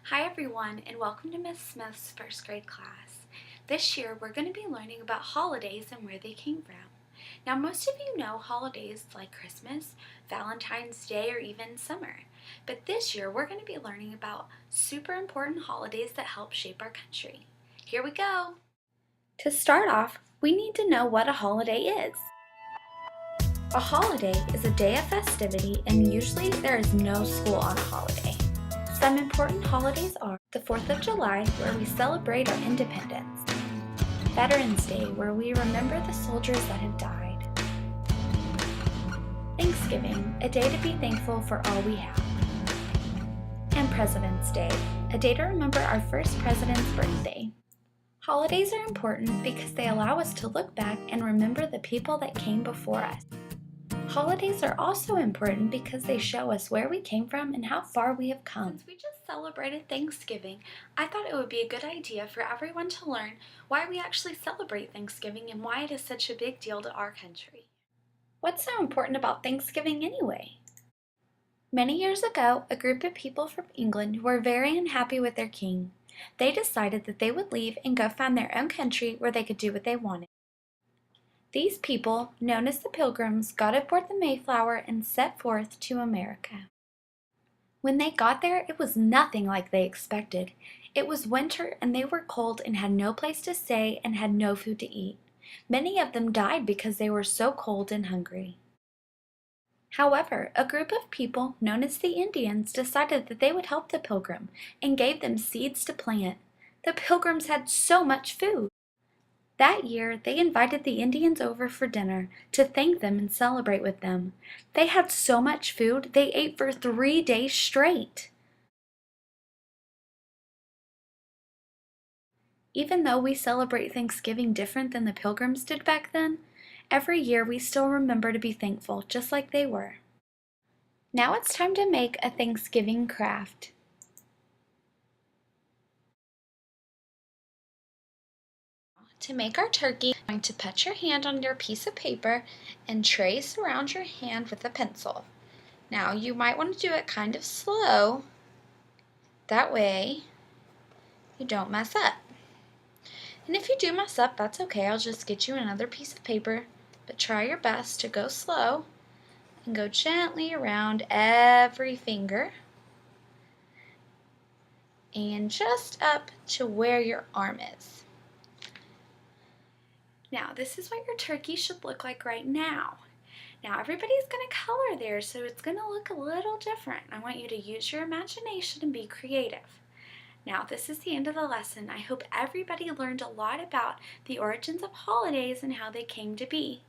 Hi everyone, and welcome to Miss Smith's first grade class. This year we're going to be learning about holidays and where they came from. Now most of you know holidays like Christmas, Valentine's Day, or even summer. But this year we're going to be learning about super important holidays that help shape our country. Here we go! To start off, we need to know what a holiday is. A holiday is a day of festivity, and usually there is no school on a holiday. Some important holidays are the 4th of July, where we celebrate our independence, Veterans Day, where we remember the soldiers that have died, Thanksgiving, a day to be thankful for all we have, and President's Day, a day to remember our first president's birthday. Holidays are important because they allow us to look back and remember the people that came before us. Holidays are also important because they show us where we came from and how far we have come. Since we just celebrated Thanksgiving, I thought it would be a good idea for everyone to learn why we actually celebrate Thanksgiving and why it is such a big deal to our country. What's so important about Thanksgiving anyway? Many years ago, a group of people from England were very unhappy with their king. They decided that they would leave and go find their own country where they could do what they wanted. These people, known as the Pilgrims, got aboard the Mayflower and set forth to America. When they got there, it was nothing like they expected. It was winter and they were cold and had no place to stay and had no food to eat. Many of them died because they were so cold and hungry. However, a group of people, known as the Indians, decided that they would help the Pilgrim and gave them seeds to plant. The Pilgrims had so much food. That year, they invited the Indians over for dinner to thank them and celebrate with them. They had so much food, they ate for 3 days straight. Even though we celebrate Thanksgiving different than the Pilgrims did back then, every year we still remember to be thankful, just like they were. Now it's time to make a Thanksgiving craft. To make our turkey, you're going to put your hand on your piece of paper and trace around your hand with a pencil. Now you might want to do it kind of slow, that way you don't mess up. And if you do mess up, that's okay, I'll just get you another piece of paper, but try your best to go slow and go gently around every finger and just up to where your arm is. Now, this is what your turkey should look like right now. Now, everybody's going to color theirs, so it's going to look a little different. I want you to use your imagination and be creative. Now, this is the end of the lesson. I hope everybody learned a lot about the origins of holidays and how they came to be.